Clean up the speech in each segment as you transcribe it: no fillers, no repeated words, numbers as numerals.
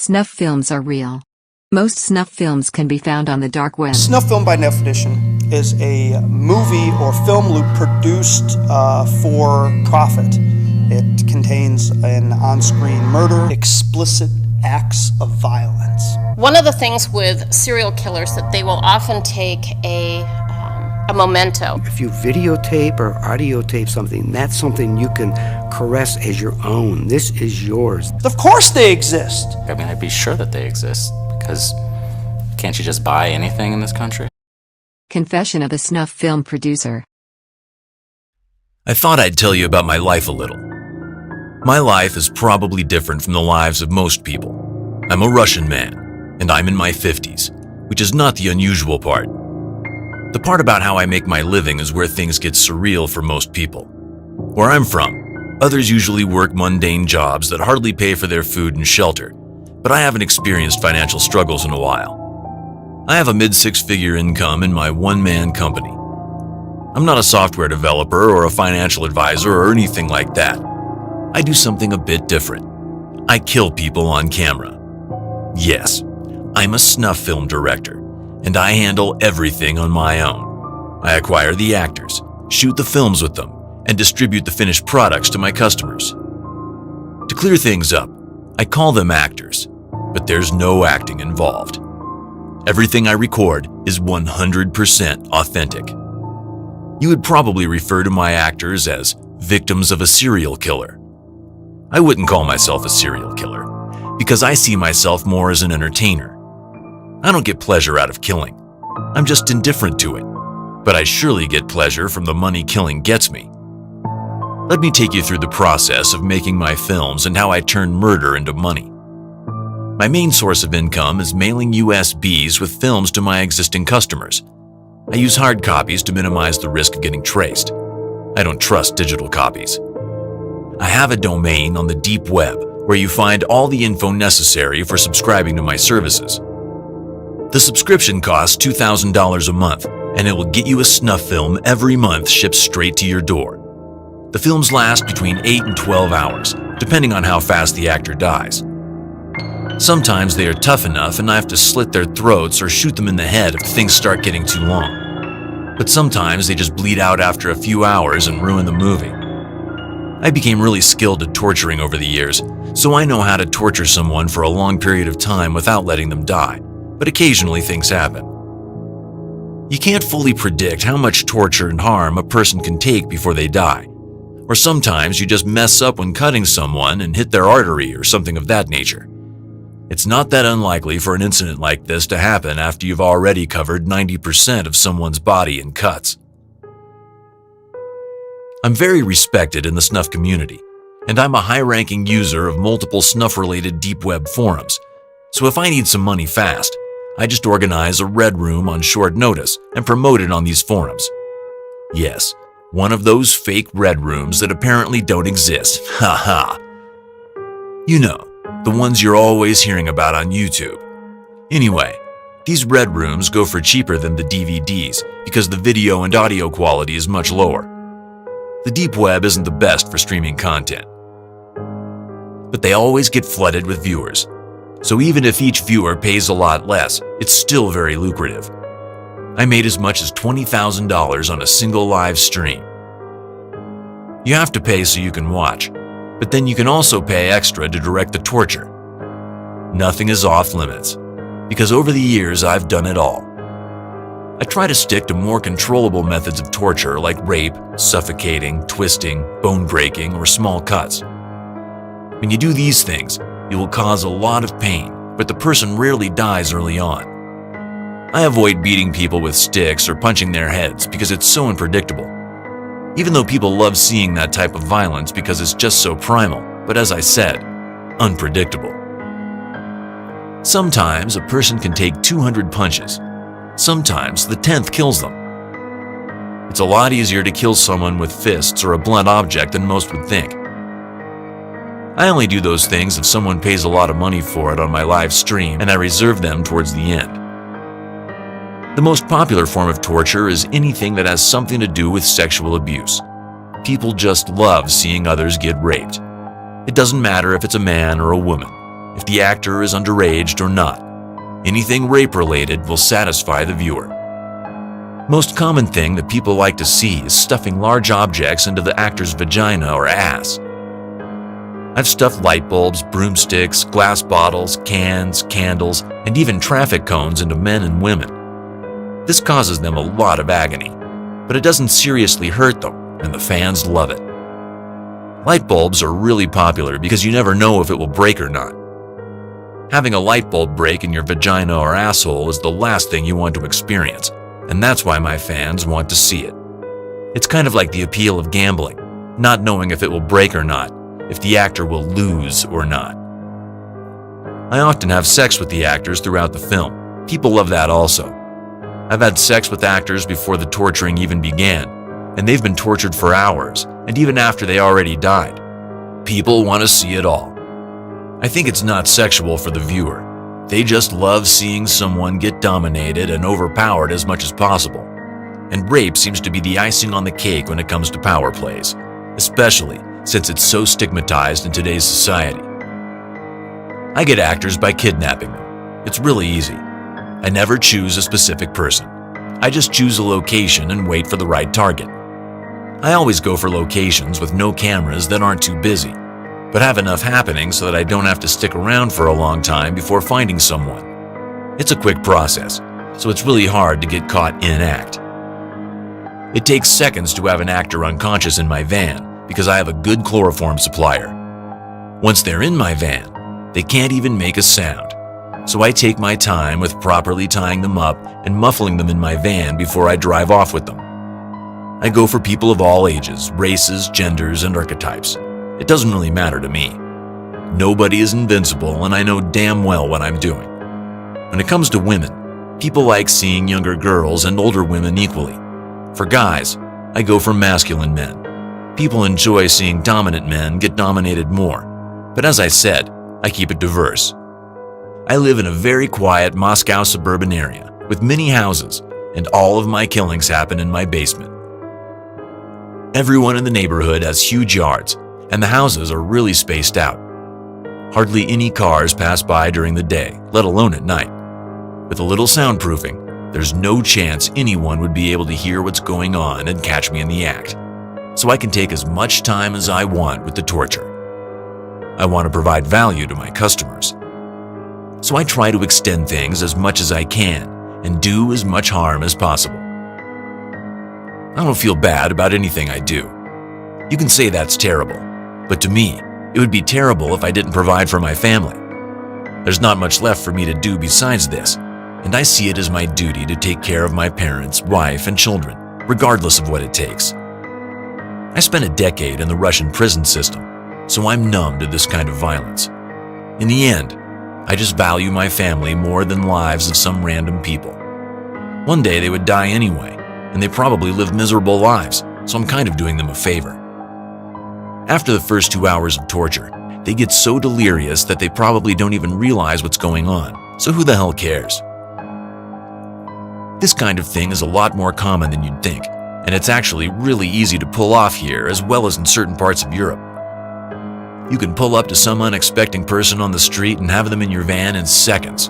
Snuff films are real. Most snuff films can be found on the dark web. Snuff film, by definition, is a movie or film loop produced for profit. It contains an on-screen murder, explicit acts of violence. One of the things with serial killers that they will often take a memento. If you videotape or audio tape something, that's something you can caress as your own. This is yours. Of course they exist. I mean, I'd be sure that they exist, because can't you just buy anything in this country? Confession of a snuff film producer. I thought I'd tell you about my life a little. My life is probably different from the lives of most people. I'm a Russian man, and I'm in my 50s, which is not the unusual part. The part about how I make my living is where things get surreal for most people. Where I'm from, others usually work mundane jobs that hardly pay for their food and shelter, but I haven't experienced financial struggles in a while. I have a mid-six-figure income in my one-man company. I'm not a software developer or a financial advisor or anything like that. I do something a bit different. I kill people on camera. Yes, I'm a snuff film director, and I handle everything on my own. I acquire the actors, shoot the films with them, and distribute the finished products to my customers. To clear things up, I call them actors, but there's no acting involved. Everything I record is 100% authentic. You would probably refer to my actors as victims of a serial killer. I wouldn't call myself a serial killer, because I see myself more as an entertainer. I don't get pleasure out of killing. I'm just indifferent to it, but I surely get pleasure from the money killing gets me. Let me take you through the process of making my films and how I turn murder into money. My main source of income is mailing USBs with films to my existing customers. I use hard copies to minimize the risk of getting traced. I don't trust digital copies. I have a domain on the deep web where you find all the info necessary for subscribing to my services. The subscription costs $2,000 a month, and it will get you a snuff film every month shipped straight to your door. The films last between 8 and 12 hours, depending on how fast the actor dies. Sometimes they are tough enough and I have to slit their throats or shoot them in the head if things start getting too long. But sometimes they just bleed out after a few hours and ruin the movie. I became really skilled at torturing over the years, so I know how to torture someone for a long period of time without letting them die. But occasionally things happen. You can't fully predict how much torture and harm a person can take before they die. Or sometimes you just mess up when cutting someone and hit their artery or something of that nature. It's not that unlikely for an incident like this to happen after you've already covered 90% of someone's body in cuts. I'm very respected in the snuff community, and I'm a high-ranking user of multiple snuff-related deep web forums. So if I need some money fast, I just organize a red room on short notice and promote it on these forums. Yes, one of those fake red rooms that apparently don't exist. Haha. You know, the ones you're always hearing about on YouTube. Anyway, these red rooms go for cheaper than the DVDs because the video and audio quality is much lower. The deep web isn't the best for streaming content, but they always get flooded with viewers. So even if each viewer pays a lot less, it's still very lucrative. I made as much as $20,000 on a single live stream. You have to pay so you can watch, but then you can also pay extra to direct the torture. Nothing is off limits, because over the years I've done it all. I try to stick to more controllable methods of torture like rape, suffocating, twisting, bone breaking, or small cuts. When you do these things, you will cause a lot of pain, but the person rarely dies early on. I avoid beating people with sticks or punching their heads because it's so unpredictable. Even though people love seeing that type of violence because it's just so primal, but as I said, unpredictable. Sometimes a person can take 200 punches. Sometimes the 10th kills them. It's a lot easier to kill someone with fists or a blunt object than most would think. I only do those things if someone pays a lot of money for it on my live stream, and I reserve them towards the end. The most popular form of torture is anything that has something to do with sexual abuse. People just love seeing others get raped. It doesn't matter if it's a man or a woman. if the actor is underage or not. Anything rape-related will satisfy the viewer. Most common thing that people like to see is stuffing large objects into the actor's vagina or ass. I've stuffed light bulbs, broomsticks, glass bottles, cans, candles, and even traffic cones into men and women. This causes them a lot of agony, but it doesn't seriously hurt them, and the fans love it. Light bulbs are really popular because you never know if it will break or not. Having a light bulb break in your vagina or asshole is the last thing you want to experience, and that's why my fans want to see it. It's kind of like the appeal of gambling, not knowing if it will break or not, if the actor will lose or not. I often have sex with the actors throughout the film. People love that also. I've had sex with actors before the torturing even began, and they've been tortured for hours, and even after they already died. People want to see it all. I think it's not sexual for the viewer. They just love seeing someone get dominated and overpowered as much as possible. And rape seems to be the icing on the cake when it comes to power plays, especially since it's so stigmatized in today's society. I get actors by kidnapping them. It's really easy. I never choose a specific person. I just choose a location and wait for the right target. I always go for locations with no cameras that aren't too busy, but have enough happening so that I don't have to stick around for a long time before finding someone. It's a quick process, so it's really hard to get caught in act. It takes seconds to have an actor unconscious in my van because I have a good chloroform supplier. Once they're in my van, they can't even make a sound, so I take my time with properly tying them up and muffling them in my van before I drive off with them. I go for people of all ages, races, genders, and archetypes. It doesn't really matter to me. Nobody is invincible, and I know damn well what I'm doing. When it comes to women, people like seeing younger girls and older women equally. For guys, I go for masculine men. People enjoy seeing dominant men get dominated more, but as I said, I keep it diverse. I live in a very quiet Moscow suburban area with many houses, and all of my killings happen in my basement. Everyone in the neighborhood has huge yards, and the houses are really spaced out. Hardly any cars pass by during the day, let alone at night. With a little soundproofing, there's no chance anyone would be able to hear what's going on and catch me in the act, so I can take as much time as I want with the torture. I want to provide value to my customers, so I try to extend things as much as I can and do as much harm as possible. I don't feel bad about anything I do. You can say that's terrible, but to me, it would be terrible if I didn't provide for my family. There's not much left for me to do besides this, and I see it as my duty to take care of my parents, wife, and children, regardless of what it takes. I spent a decade in the Russian prison system, so I'm numb to this kind of violence. In the end, I just value my family more than lives of some random people. One day they would die anyway, and they probably live miserable lives, so I'm kind of doing them a favor. After the first 2 hours of torture, they get so delirious that they probably don't even realize what's going on, so who the hell cares? This kind of thing is a lot more common than you'd think, and it's actually really easy to pull off here as well as in certain parts of Europe. You can pull up to some unexpecting person on the street and have them in your van in seconds.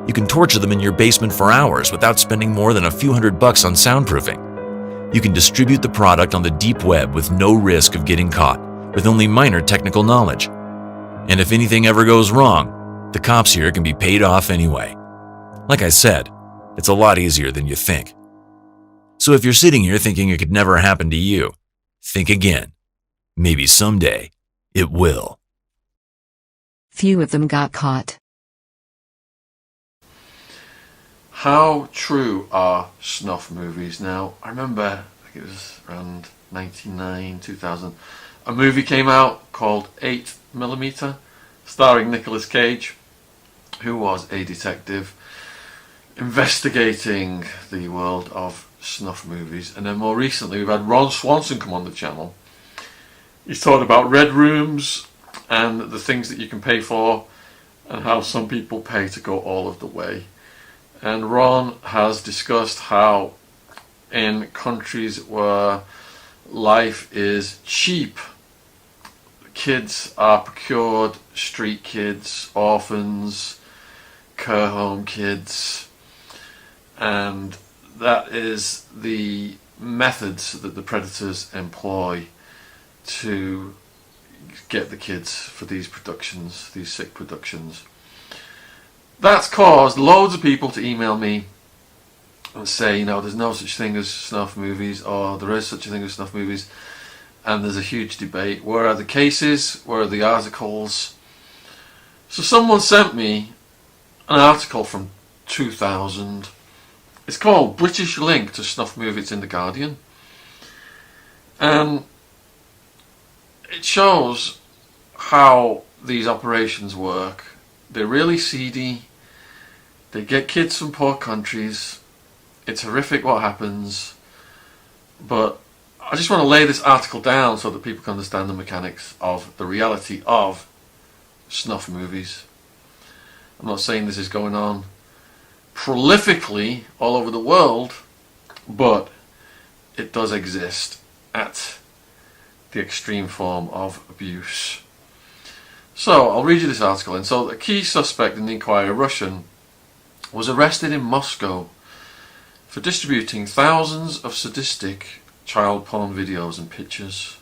You can torture them in your basement for hours without spending more than a few $100 on soundproofing. You can distribute the product on the deep web with no risk of getting caught, with only minor technical knowledge. And if anything ever goes wrong, the cops here can be paid off anyway. Like I said, it's a lot easier than you think. So if you're sitting here thinking it could never happen to you, think again. Maybe someday it will. Few of them got caught. How true are snuff movies now? I remember, I think it was around 99, 2000, a movie came out called 8mm, starring Nicolas Cage, who was a detective investigating the world of snuff movies. And then more recently we've had Ron Swanson come on the channel. He's talked about red rooms and the things that you can pay for and how some people pay to go all of the way. And Ron has discussed how in countries where life is cheap, kids are procured, street kids, orphans, care home kids, and that is the methods that the predators employ to get the kids for these productions, these sick productions. That's caused loads of people to email me and say, you know, there's no such thing as snuff movies, or there is such a thing as snuff movies, and there's a huge debate. Where are the cases? Where are the articles? So someone sent me an article from 2000. It's called British Link to Snuff Movie. It's in The Guardian. And it shows how these operations work. They're really seedy. They get kids from poor countries. It's horrific what happens. But I just want to lay this article down so that people can understand the mechanics of the reality of snuff movies. I'm not saying this is going on prolifically all over the world, but it does exist at the extreme form of abuse. So I'll read you this article. And so the key suspect in the inquiry, a Russian, was arrested in Moscow for distributing thousands of sadistic child porn videos and pictures.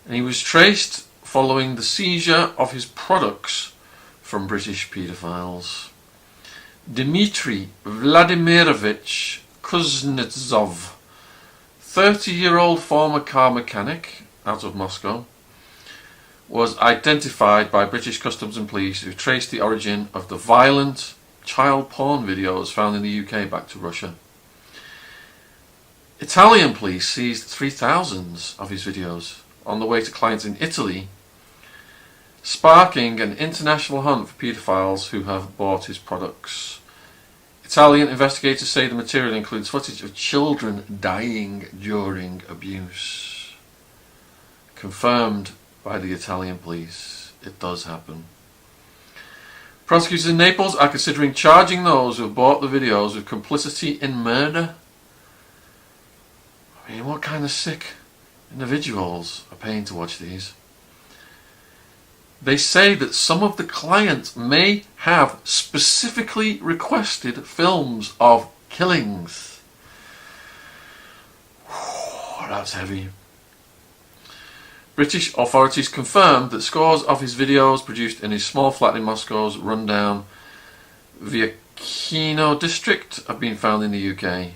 And he was traced following the seizure of his products from British paedophiles. Dmitry Vladimirovich Kuznetsov, 30-year-old former car mechanic out of Moscow, was identified by British Customs and Police, who traced the origin of the violent child porn videos found in the UK back to Russia. Italian police seized 3,000 of his videos on the way to clients in Italy, sparking an international hunt for paedophiles who have bought his products. Italian investigators say the material includes footage of children dying during abuse. Confirmed by the Italian police, it does happen. Prosecutors in Naples are considering charging those who have bought the videos with complicity in murder. I mean, what kind of sick individuals are paying to watch these? They say that some of the clients may have specifically requested films of killings. That's heavy. British authorities confirmed that scores of his videos produced in his small flat in Moscow's rundown Vyakino district have been found in the UK,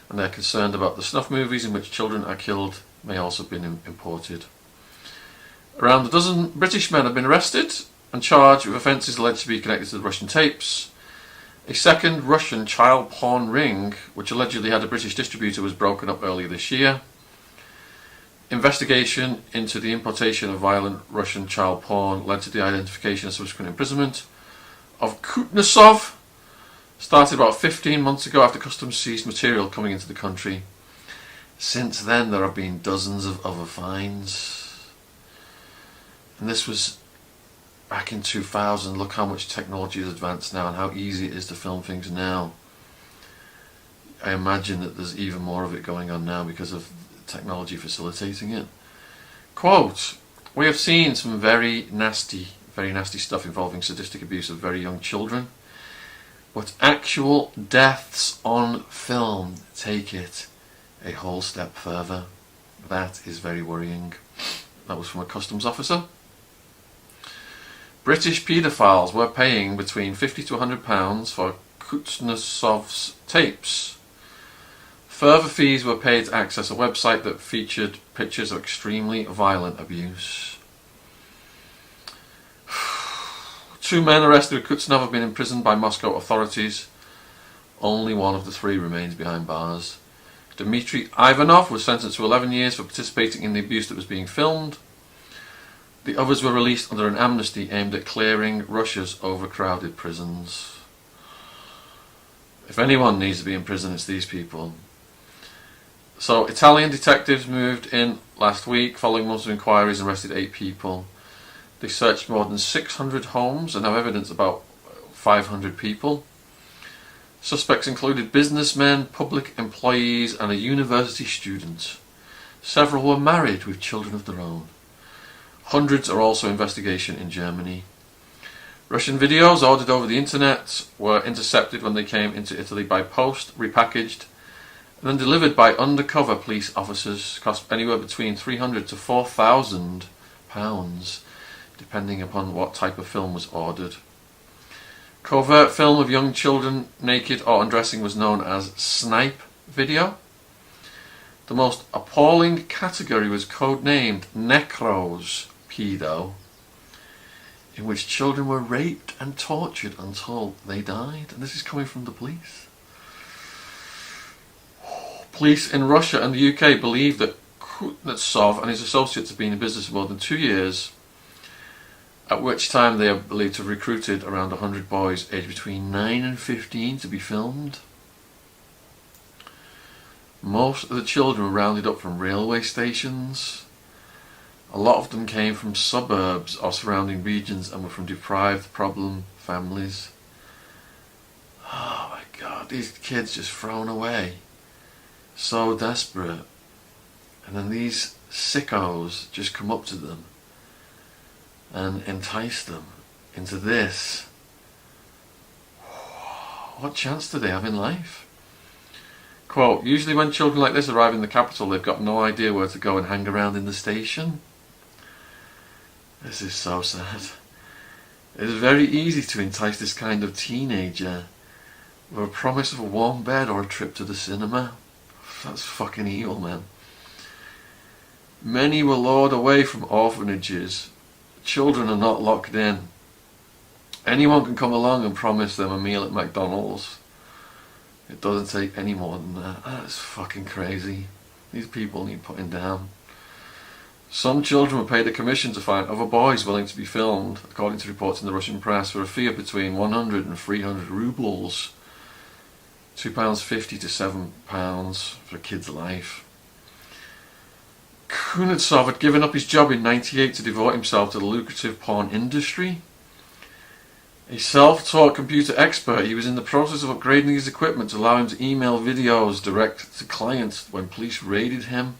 and they're concerned about the snuff movies in which children are killed may also have been imported. Around a dozen British men have been arrested and charged with offences alleged to be connected to the Russian tapes. A second Russian child porn ring, which allegedly had a British distributor, was broken up earlier this year. Investigation into the importation of violent Russian child porn led to the identification and subsequent imprisonment of Kuznetsov. Started about 15 months ago after customs seized material coming into the country. Since then there have been dozens of other fines. And this was back in 2000. Look how much technology has advanced now and how easy it is to film things now. I imagine that there's even more of it going on now because of technology facilitating it. Quote, "We have seen some very nasty stuff involving sadistic abuse of very young children, but actual deaths on film take it a whole step further. That is very worrying." That was from a customs officer. British paedophiles were paying between £50 to £100 for Kuznetsov's tapes. Further fees were paid to access a website that featured pictures of extremely violent abuse. 2 men arrested with Kuznetsov have been imprisoned by Moscow authorities. Only one of the 3 remains behind bars. Dmitry Ivanov was sentenced to 11 years for participating in the abuse that was being filmed. The others were released under an amnesty aimed at clearing Russia's overcrowded prisons. If anyone needs to be in prison, it's these people. So, Italian detectives moved in last week following months of inquiries and arrested 8 people. They searched more than 600 homes and have evidence about 500 people. Suspects included businessmen, public employees and a university student. Several were married with children of their own. Hundreds are also investigation in Germany. Russian videos ordered over the internet were intercepted when they came into Italy by post, repackaged, and then delivered by undercover police officers. Cost anywhere between £300 to £4,000, depending upon what type of film was ordered. Covert film of young children naked or undressing was known as snipe video. The most appalling category was codenamed Necros Pedo, in which children were raped and tortured until they died. And this is coming from the police. Police in Russia and the UK believe that Kuznetsov and his associates have been in business for more than 2 years, at which time they are believed to have recruited around 100 boys aged between 9 and 15 to be filmed. Most of the children were rounded up from railway stations. A lot of them came from suburbs or surrounding regions and were from deprived problem families. Oh my God, these kids just thrown away. So desperate. And then these sickos just come up to them and entice them into this. What chance do they have in life? Quote, usually when children like this arrive in the capital, they've got no idea where to go and hang around in the station. This is so sad. It is very easy to entice this kind of teenager with a promise of a warm bed or a trip to the cinema. That's fucking evil, man. Many were lured away from orphanages. Children are not locked in. Anyone can come along and promise them a meal at McDonald's. It doesn't take any more than that. That's fucking crazy. These people need putting down. Some children were paid a commission to find other boys willing to be filmed, according to reports in the Russian press, for a fee of between 100 and 300 rubles, £2.50 to £7 for a kid's life. Kuznetsov had given up his job in '98 to devote himself to the lucrative porn industry. A self-taught computer expert, he was in the process of upgrading his equipment to allow him to email videos direct to clients when police raided him.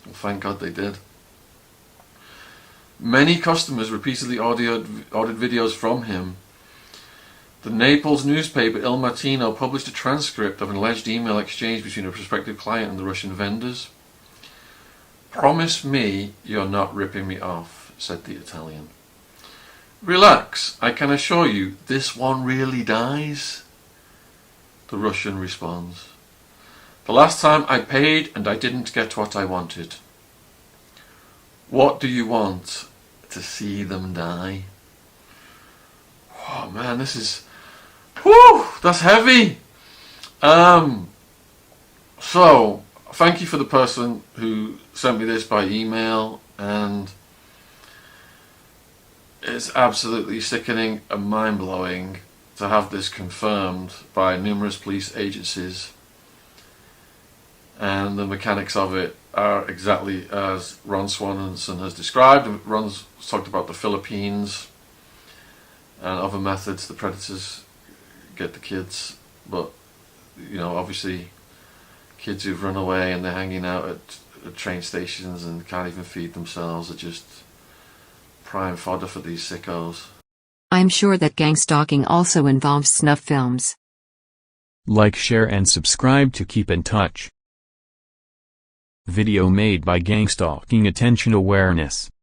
Well, thank God they did. Many customers repeatedly ordered videos from him. The Naples newspaper Il Mattino published a transcript of an alleged email exchange between a prospective client and the Russian vendors. "Promise me you're not ripping me off," said the Italian. "Relax, I can assure you this one really dies," the Russian responds. "The last time I paid and I didn't get what I wanted." "What do you want? To see them die?" Oh man, this is... Whew, that's heavy! So, thank you for the person who sent me this by email, and it's absolutely sickening and mind-blowing to have this confirmed by numerous police agencies, and the mechanics of it are exactly as Ron Swanson has described. Ron's talked about the Philippines and other methods the predators get the kids, but you know, obviously kids who've run away and they're hanging out at train stations and can't even feed themselves are just prime fodder for these sickos. I'm sure that GangStalking also involves snuff films. Like, share and subscribe to keep in touch. Video made by GangStalking. Attention awareness.